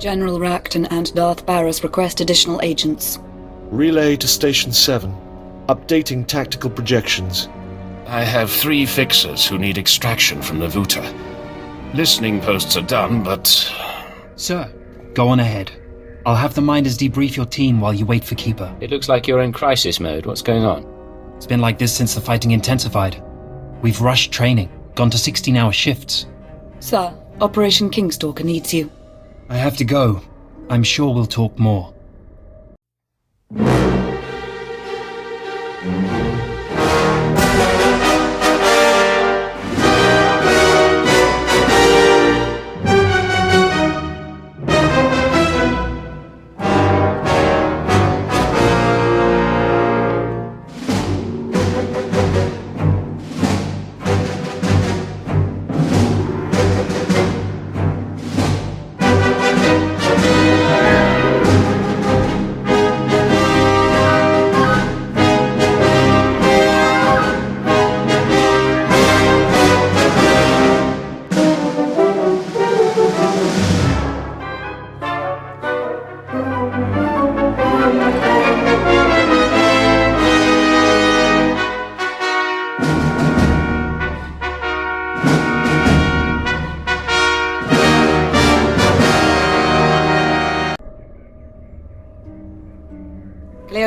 General Racton and Darth Barris request additional agents. Relay to Station 7. Updating tactical projections. I have 3 fixers who need extraction from the VUTA. Listening posts are done, but... Sir, go on ahead. I'll have the Minders debrief your team while you wait for Keeper. It looks like you're in crisis mode. What's going on? It's been like this since the fighting intensified. We've rushed training, gone to 16-hour shifts. Sir, Operation Kingstalker needs you. I have to go. I'm sure we'll talk more.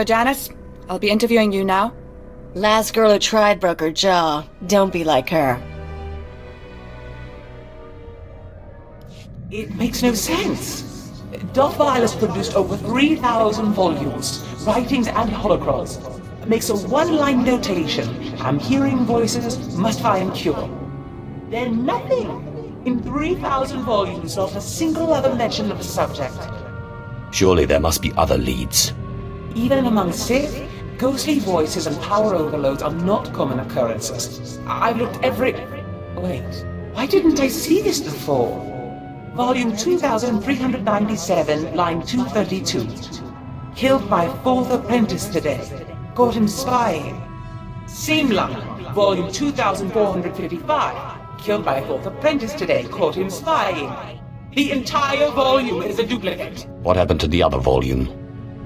Janice, I'll be interviewing you now. Last girl who tried broke her jaw. Don't be like her. It makes no sense. Darth Violet produced over 3,000 volumes, writings and holocrons. Makes a one-line notation. I'm hearing voices, must find cure. Then nothing. In 3,000 volumes, not a single other mention of the subject. Surely there must be other leads. Even among Sith, ghostly voices and power overloads are not common occurrences. I've looked every... Wait, why didn't I see this before? Volume 2397, line 232. Killed by 4th apprentice today. Caught him spying. Seamlung, volume 2455. Killed by 4th apprentice today. Caught him spying. The entire volume is a duplicate. What happened to the other volume?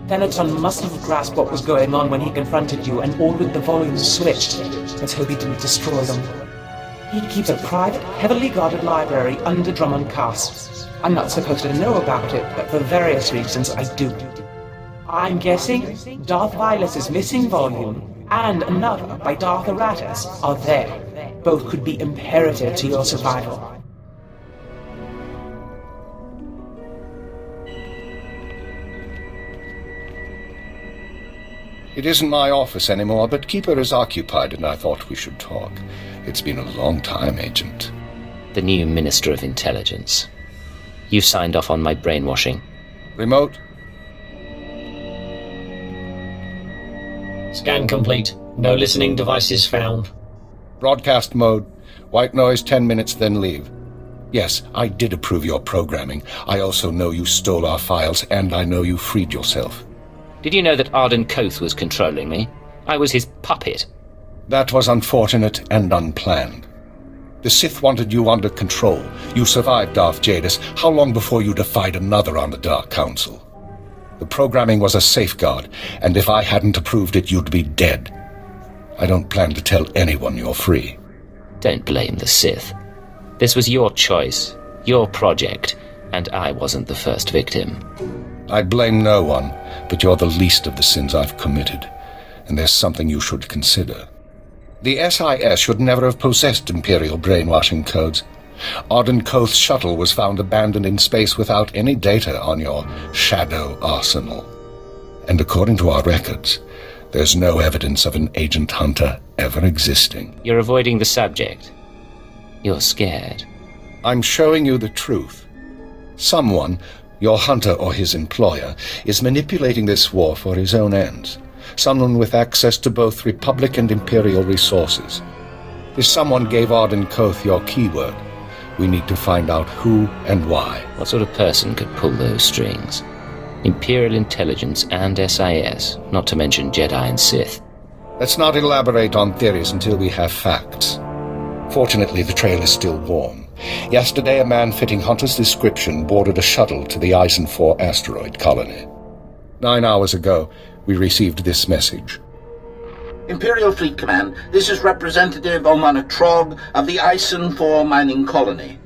Venaton must have grasped what was going on when he confronted you and ordered the volumes switched. Let's hope he didn't destroy them. He keeps a private, heavily guarded library under Drummond Castle. I'm not supposed to know about it, but for various reasons I do. I'm guessing Darth Violet's missing volume and another by Darth Aratus are there. Both could be imperative to your survival. It isn't my office anymore, but Keeper is occupied and I thought we should talk. It's been a long time, Agent. The new Minister of Intelligence. You signed off on my brainwashing. Remote? Scan complete. No listening devices found. Broadcast mode. White noise 10 minutes, then leave. Yes, I did approve your programming. I also know you stole our files, and I know you freed yourself. Did you know that Arden Koth was controlling me? I was his puppet. That was unfortunate and unplanned. The Sith wanted you under control. You survived Darth Jadis. How long before you defied another on the Dark Council? The programming was a safeguard, and if I hadn't approved it, you'd be dead. I don't plan to tell anyone you're free. Don't blame the Sith. This was your choice, your project, and I wasn't the first victim. I blame no one, but you're the least of the sins I've committed, and there's something you should consider. The SIS should never have possessed Imperial brainwashing codes. Arden Koth's shuttle was found abandoned in space without any data on your shadow arsenal. And according to our records, there's no evidence of an agent hunter ever existing. You're avoiding the subject. You're scared. I'm showing you the truth. Someone, your hunter or his employer, is manipulating this war for his own ends. Someone with access to both Republic and Imperial resources. This someone gave Arden Koth your keyword. We need to find out who and why. What sort of person could pull those strings? Imperial intelligence and SIS, not to mention Jedi and Sith. Let's not elaborate on theories until we have facts. Fortunately, the trail is still warm. Yesterday, a man fitting Hunter's description boarded a shuttle to the Eisen 4 asteroid colony. 9 hours ago, we received this message. Imperial Fleet Command, this is Representative Omana Trog of the Eisen 4 mining colony.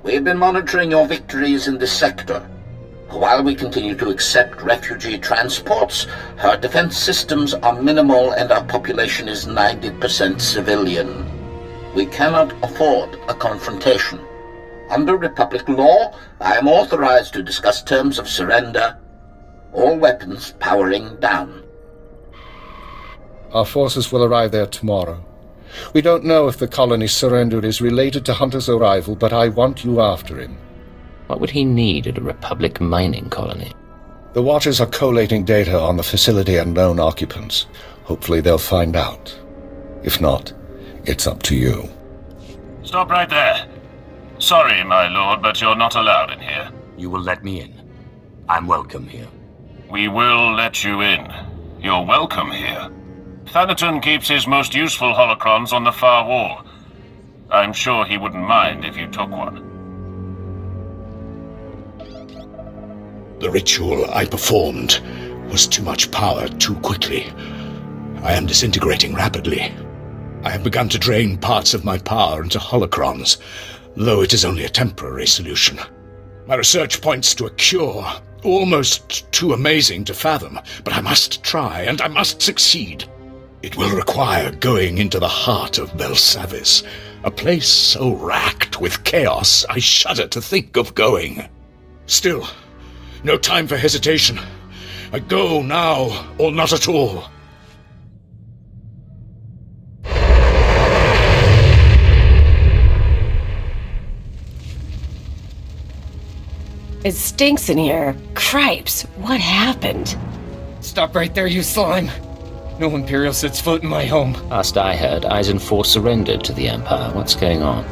We have been monitoring your victories in this sector. While we continue to accept refugee transports, our defense systems are minimal and our population is 90% civilian. We cannot afford a confrontation. Under Republic law, I am authorized to discuss terms of surrender. All weapons powering down. Our forces will arrive there tomorrow. We don't know if the colony's surrender is related to Hunter's arrival, but I want you after him. What would he need at a Republic mining colony? The Watchers are collating data on the facility and known occupants. Hopefully they'll find out. If not, it's up to you. Stop right there. Sorry, my lord, but you're not allowed in here. You will let me in. I'm welcome here. We will let you in. You're welcome here. Thanaton keeps his most useful holocrons on the far wall. I'm sure he wouldn't mind if you took one. The ritual I performed was too much power too quickly. I am disintegrating rapidly. I have begun to drain parts of my power into holocrons, though it is only a temporary solution. My research points to a cure, almost too amazing to fathom, but I must try, and I must succeed. It will require going into the heart of Belsavis, a place so racked with chaos I shudder to think of going. Still, no time for hesitation. I go now, or not at all. It stinks in here. Cripes, what happened? Stop right there, you slime. No Imperial sets foot in my home. Last I heard, Eisen 4 surrendered to the Empire. What's going on?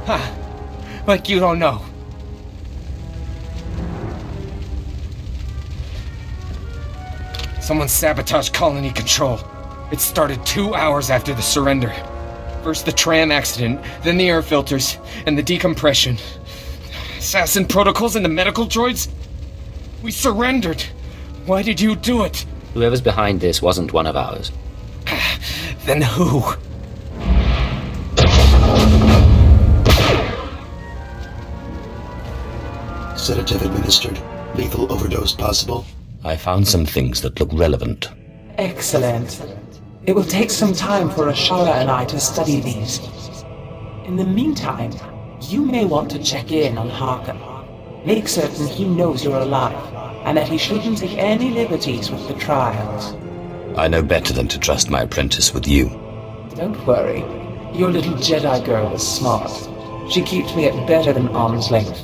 Ha! Like you don't know. Someone sabotaged colony control. It started 2 hours after the surrender. First the tram accident, then the air filters, and the decompression. Assassin protocols and the medical droids? We surrendered. Why did you do it? Whoever's behind this wasn't one of ours. Then who? Sedative administered. Lethal overdose possible. I found some things that look relevant. Excellent. It will take some time for Ashara and I to study these. In the meantime, you may want to check in on Harker. Make certain he knows you're alive, and that he shouldn't take any liberties with the trials. I know better than to trust my apprentice with you. Don't worry. Your little Jedi girl is smart. She keeps me at better than arm's length.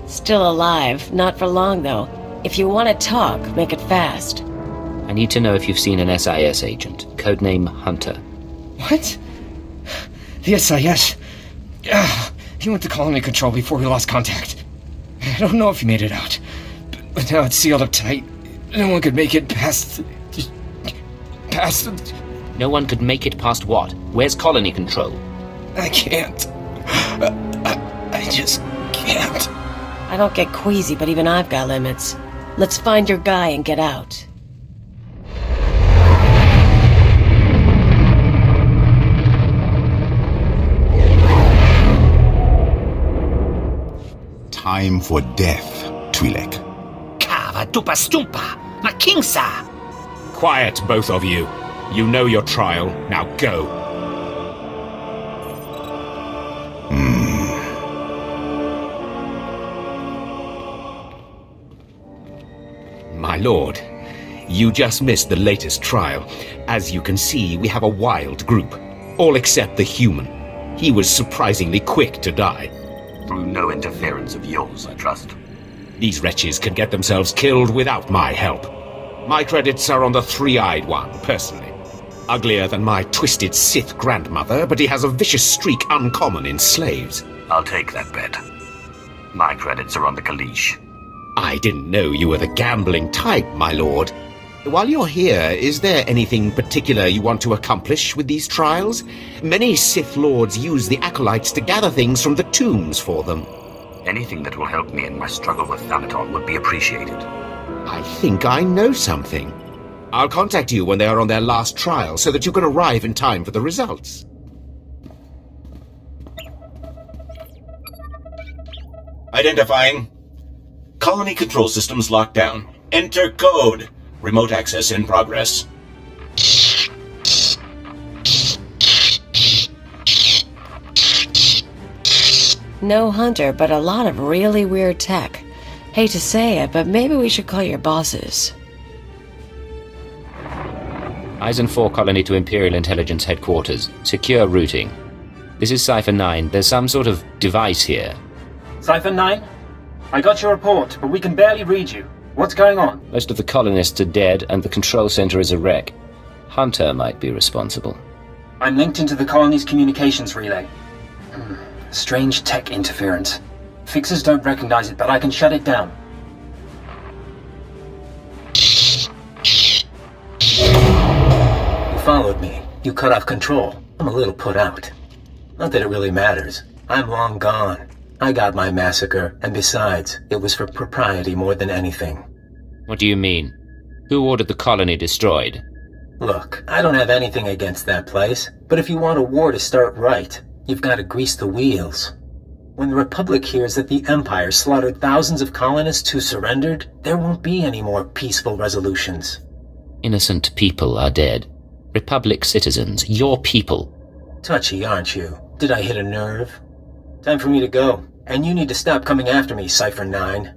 Still alive. Not for long, though. If you want to talk, make it fast. I need to know if you've seen an SIS agent. Codename Hunter. What? The SIS? He went to colony control before we lost contact. I don't know if he made it out. But now it's sealed up tight. No one could make it past... No one could make it past what? Where's colony control? I can't. I just can't. I don't get queasy, but even I've got limits. Let's find your guy and get out. Time for death, Twi'lek. Kava tupa stumpa, na kingsa. Quiet, both of you. You know your trial. Now go. My lord, you just missed the latest trial. As you can see, we have a wild group. All except the human. He was surprisingly quick to die. Through no interference of yours, I trust. These wretches can get themselves killed without my help. My credits are on the three-eyed one, personally. Uglier than my twisted Sith grandmother, but he has a vicious streak uncommon in slaves. I'll take that bet. My credits are on the Kalish. I didn't know you were the gambling type, my lord. While you're here, is there anything particular you want to accomplish with these trials? Many Sith Lords use the Acolytes to gather things from the tombs for them. Anything that will help me in my struggle with Thanaton would be appreciated. I think I know something. I'll contact you when they are on their last trial so that you can arrive in time for the results. Identifying. Colony control systems locked down. Enter code. Remote access in progress. No hunter, but a lot of really weird tech. Hate to say it, but maybe we should call your bosses. Eisen 4 colony to Imperial Intelligence Headquarters. Secure routing. This is Cypher 9. There's some sort of device here. Cypher 9? I got your report, but we can barely read you. What's going on? Most of the colonists are dead, and the control center is a wreck. Hunter might be responsible. I'm linked into the colony's communications relay. Strange tech interference. Fixers don't recognize it, but I can shut it down. You followed me. You cut off control. I'm a little put out. Not that it really matters. I'm long gone. I got my massacre, and besides, it was for propriety more than anything. What do you mean? Who ordered the colony destroyed? Look, I don't have anything against that place, but if you want a war to start right, you've got to grease the wheels. When the Republic hears that the Empire slaughtered thousands of colonists who surrendered, there won't be any more peaceful resolutions. Innocent people are dead. Republic citizens, your people. Touchy, aren't you? Did I hit a nerve? Time for me to go, and you need to stop coming after me, Cypher 9.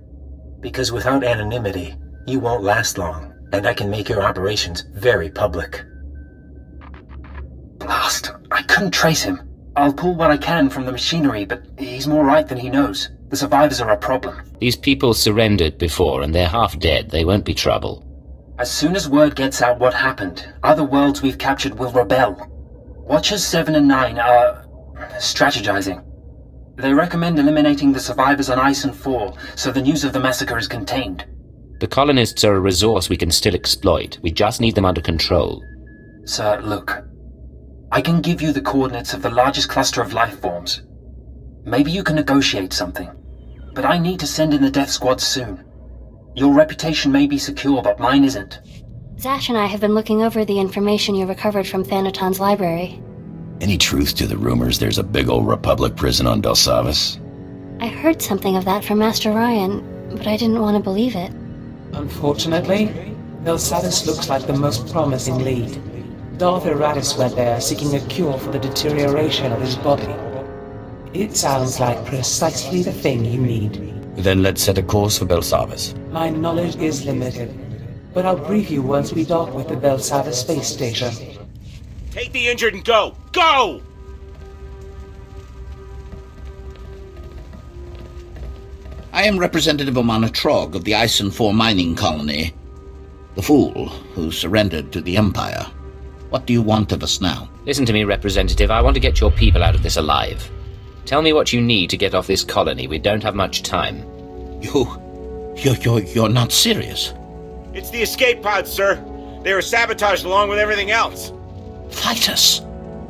Because without anonymity, you won't last long, and I can make your operations very public. Blast, I couldn't trace him. I'll pull what I can from the machinery, but he's more right than he knows. The survivors are a problem. These people surrendered before, and they're half dead. They won't be trouble. As soon as word gets out what happened, other worlds we've captured will rebel. Watchers 7 and 9 are strategizing. They recommend eliminating the survivors on Eisen 4, so the news of the massacre is contained. The colonists are a resource we can still exploit. We just need them under control. Sir, look. I can give you the coordinates of the largest cluster of life forms. Maybe you can negotiate something. But I need to send in the death squad soon. Your reputation may be secure, but mine isn't. Zash and I have been looking over the information you recovered from Thanaton's library. Any truth to the rumors there's a big old Republic prison on Belsavis? I heard something of that from Master Ryan, but I didn't want to believe it. Unfortunately, Belsavis looks like the most promising lead. Darth Eratis went there seeking a cure for the deterioration of his body. It sounds like precisely the thing you need. Then let's set a course for Belsavis. My knowledge is limited, but I'll brief you once we dock with the Belsavis space station. Take the injured and go! Go! I am Representative Omana Trog of the Eisen 4 mining colony. The fool who surrendered to the Empire. What do you want of us now? Listen to me, Representative. I want to get your people out of this alive. Tell me what you need to get off this colony. We don't have much time. You're not serious. It's the escape pods, sir. They were sabotaged along with everything else. Fight us.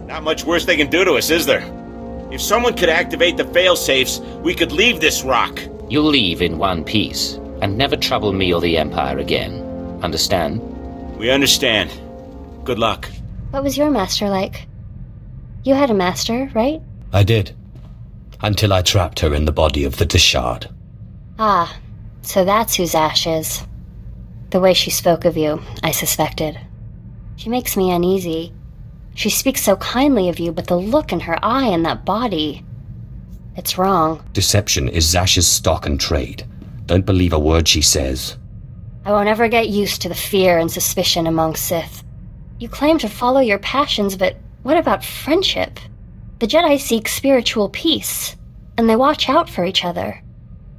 Not much worse they can do to us, is there? If someone could activate the fail-safes, we could leave this rock. You'll leave in one piece, and never trouble me or the Empire again. Understand? We understand. Good luck. What was your master like? You had a master, right? I did. Until I trapped her in the body of the Dishard. Ah, so that's who Zash is. The way she spoke of you, I suspected. She makes me uneasy. She speaks so kindly of you, but the look in her eye and that body... It's wrong. Deception is Zash's stock and trade. Don't believe a word she says. I won't ever get used to the fear and suspicion among Sith. You claim to follow your passions, but what about friendship? The Jedi seek spiritual peace, and they watch out for each other.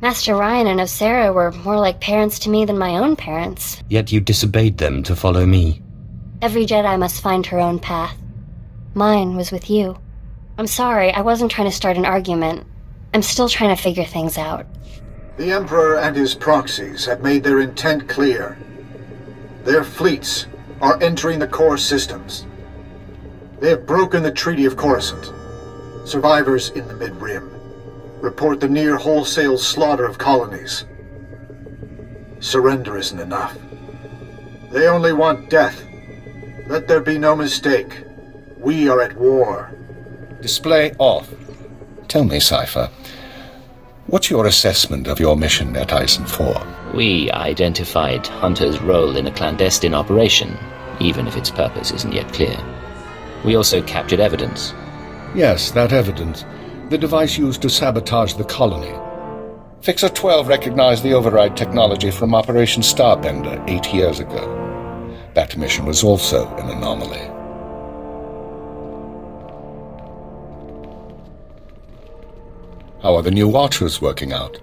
Master Ryan and Osera were more like parents to me than my own parents. Yet you disobeyed them to follow me. Every Jedi must find her own path. Mine was with you. I'm sorry, I wasn't trying to start an argument. I'm still trying to figure things out. The Emperor and his proxies have made their intent clear. Their fleets are entering the core systems. They have broken the Treaty of Coruscant. Survivors in the Mid-Rim report the near wholesale slaughter of colonies. Surrender isn't enough. They only want death. Let there be no mistake. We are at war. Display off. Tell me, Cypher, what's your assessment of your mission at Eisen 4? We identified Hunter's role in a clandestine operation, even if its purpose isn't yet clear. We also captured evidence. Yes, that evidence. The device used to sabotage the colony. Fixer 12 recognized the override technology from Operation Starbender 8 years ago. That mission was also an anomaly. How are the new Watchers working out?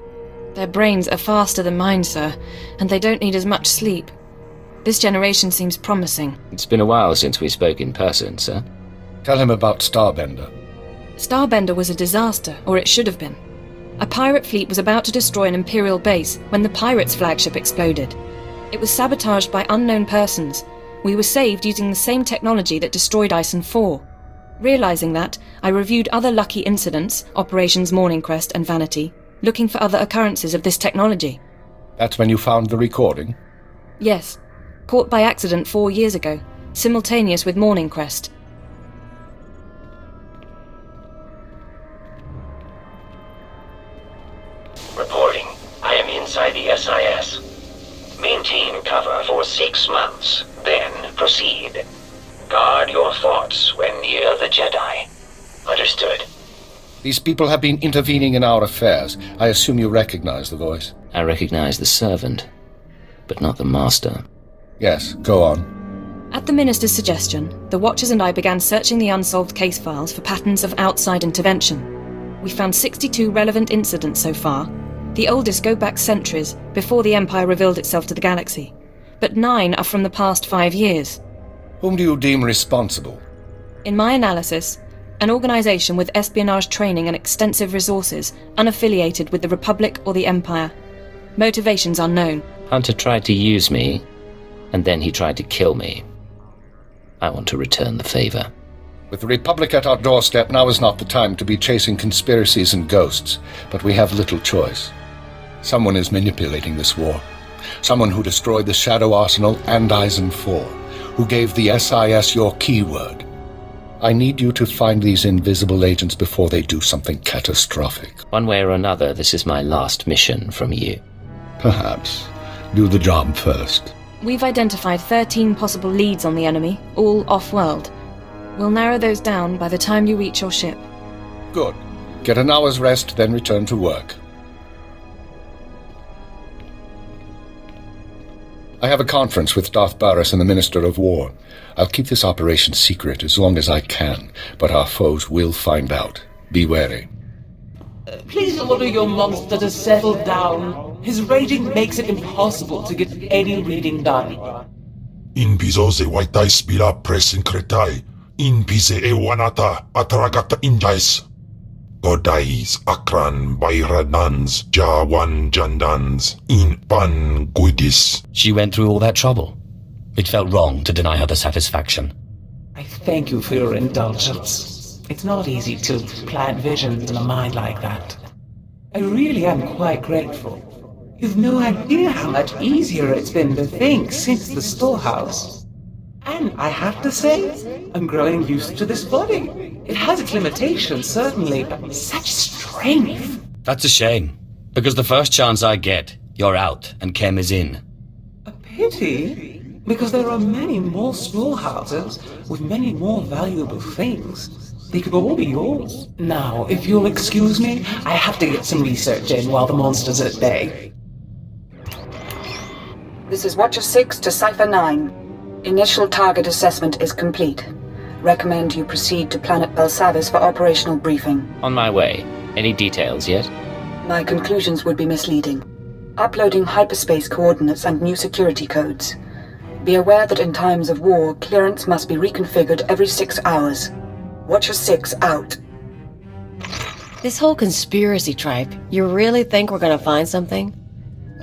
Their brains are faster than mine, sir, and they don't need as much sleep. This generation seems promising. It's been a while since we spoke in person, sir. Tell him about Starbender. Starbender was a disaster, or it should have been. A pirate fleet was about to destroy an Imperial base when the pirates' flagship exploded. It was sabotaged by unknown persons. We were saved using the same technology that destroyed Eisen 4. Realizing that, I reviewed other lucky incidents, Operations Morning Crest and Vanity, looking for other occurrences of this technology. That's when you found the recording? Yes. Caught by accident 4 years ago, simultaneous with Morning Crest. Reporting. I am inside the SIS. Maintain cover for 6 months, then proceed. Guard your thoughts when near the Jedi. Understood. These people have been intervening in our affairs. I assume you recognize the voice. I recognize the servant, but not the master. Yes, go on. At the Minister's suggestion, the Watchers and I began searching the unsolved case files for patterns of outside intervention. We found 62 relevant incidents so far. The oldest go back centuries, before the Empire revealed itself to the galaxy. But 9 are from the past 5 years. Whom do you deem responsible? In my analysis, an organization with espionage training and extensive resources, unaffiliated with the Republic or the Empire. Motivations unknown. Hunter tried to use me, and then he tried to kill me. I want to return the favor. With the Republic at our doorstep, now is not the time to be chasing conspiracies and ghosts, but we have little choice. Someone is manipulating this war. Someone who destroyed the Shadow Arsenal and Eisen 4, who gave the SIS your keyword. I need you to find these invisible agents before they do something catastrophic. One way or another, this is my last mission from you. Perhaps. Do the job first. We've identified 13 possible leads on the enemy, all off-world. We'll narrow those down by the time you reach your ship. Good. Get an hour's rest, then return to work. I have a conference with Darth Baras and the Minister of War. I'll keep this operation secret as long as I can, but our foes will find out. Be wary. Please order your monster to settle down. His raging makes it impossible to get any reading done. In piso white dice bila pressing cretai. In pise e wanata atragata injais. Godais akran bayradans jawan jandans in pan guidis. She went through all that trouble. It felt wrong to deny her the satisfaction. I thank you for your indulgence. It's not easy to plant visions in a mind like that. I really am quite grateful. You've no idea how much easier it's been to think since the storehouse. And I have to say, I'm growing used to this body. It has its limitations, certainly, but such strength. That's a shame, because the first chance I get, you're out and Kem is in. A pity? Because there are many more storehouses with many more valuable things. They could all be yours. Now, if you'll excuse me, I have to get some research in while the monster's at bay. This is Watcher 6 to Cypher 9. Initial target assessment is complete. Recommend you proceed to Planet Belsavis for operational briefing. On my way. Any details yet? My conclusions would be misleading. Uploading hyperspace coordinates and new security codes. Be aware that in times of war, clearance must be reconfigured every 6 hours. Watcher 6 out. This whole conspiracy tripe, you really think we're gonna find something?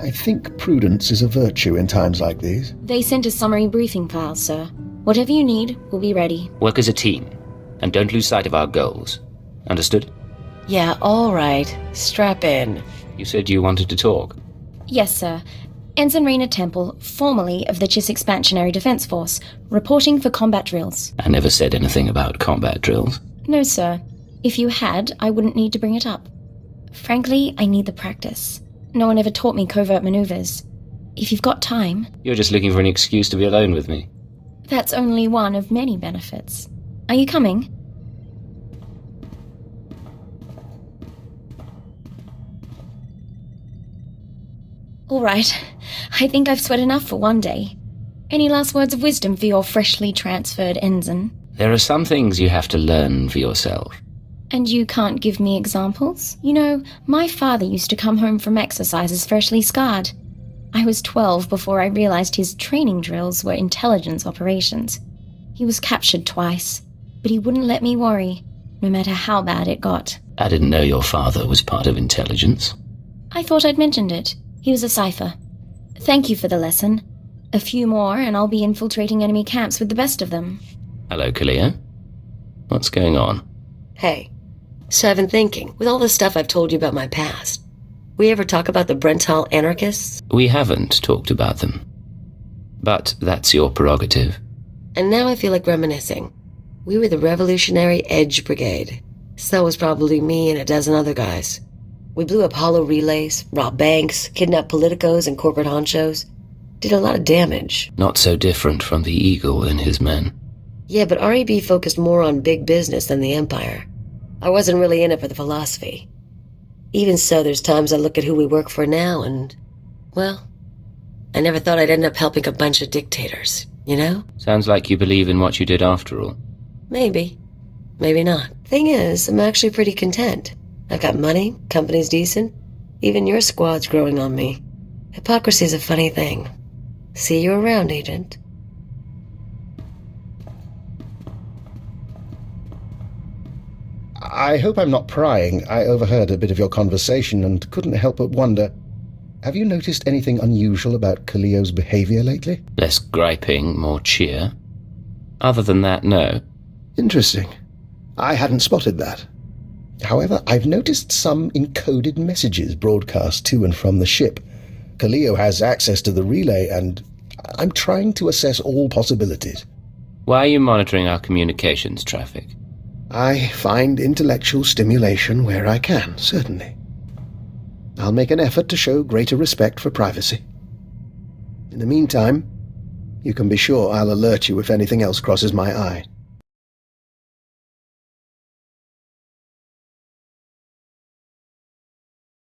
I think prudence is a virtue in times like these. They sent a summary briefing file, sir. Whatever you need, we'll be ready. Work as a team, and don't lose sight of our goals. Understood? Yeah, all right. Strap in. You said you wanted to talk. Yes, sir. Ensign Raina Temple, formerly of the Chiss Expansionary Defense Force, reporting for combat drills. I never said anything about combat drills. No, sir. If you had, I wouldn't need to bring it up. Frankly, I need the practice. No one ever taught me covert maneuvers. If you've got time... You're just looking for an excuse to be alone with me. That's only one of many benefits. Are you coming? All right. I think I've sweat enough for one day. Any last words of wisdom for your freshly transferred ensign? There are some things you have to learn for yourself. And you can't give me examples? You know, my father used to come home from exercises freshly scarred. I was 12 before I realized his training drills were intelligence operations. He was captured twice, but he wouldn't let me worry, no matter how bad it got. I didn't know your father was part of intelligence. I thought I'd mentioned it. He was a cipher. Thank you for the lesson. A few more and I'll be infiltrating enemy camps with the best of them. Hello, Kalia. What's going on? Hey. So I've been thinking, with all the stuff I've told you about my past, we ever talk about the Brenthal anarchists? We haven't talked about them. But that's your prerogative. And now I feel like reminiscing. We were the Revolutionary Edge Brigade. So was probably me and a dozen other guys. We blew up hollow relays, robbed banks, kidnapped politicos and corporate honchos. Did a lot of damage. Not so different from the Eagle and his men. Yeah, but REB focused more on big business than the Empire. I wasn't really in it for the philosophy. Even so, there's times I look at who we work for now and, well, I never thought I'd end up helping a bunch of dictators, you know? Sounds like you believe in what you did after all. Maybe. Maybe not. Thing is, I'm actually pretty content. I've got money, company's decent. Even your squad's growing on me. Hypocrisy's a funny thing. See you around, Agent. I hope I'm not prying. I overheard a bit of your conversation and couldn't help but wonder, have you noticed anything unusual about Kalio's behavior lately? Less griping, more cheer. Other than that, no. Interesting. I hadn't spotted that. However, I've noticed some encoded messages broadcast to and from the ship. Kalio has access to the relay, and I'm trying to assess all possibilities. Why are you monitoring our communications traffic? I find intellectual stimulation where I can, certainly. I'll make an effort to show greater respect for privacy. In the meantime, you can be sure I'll alert you if anything else crosses my eye.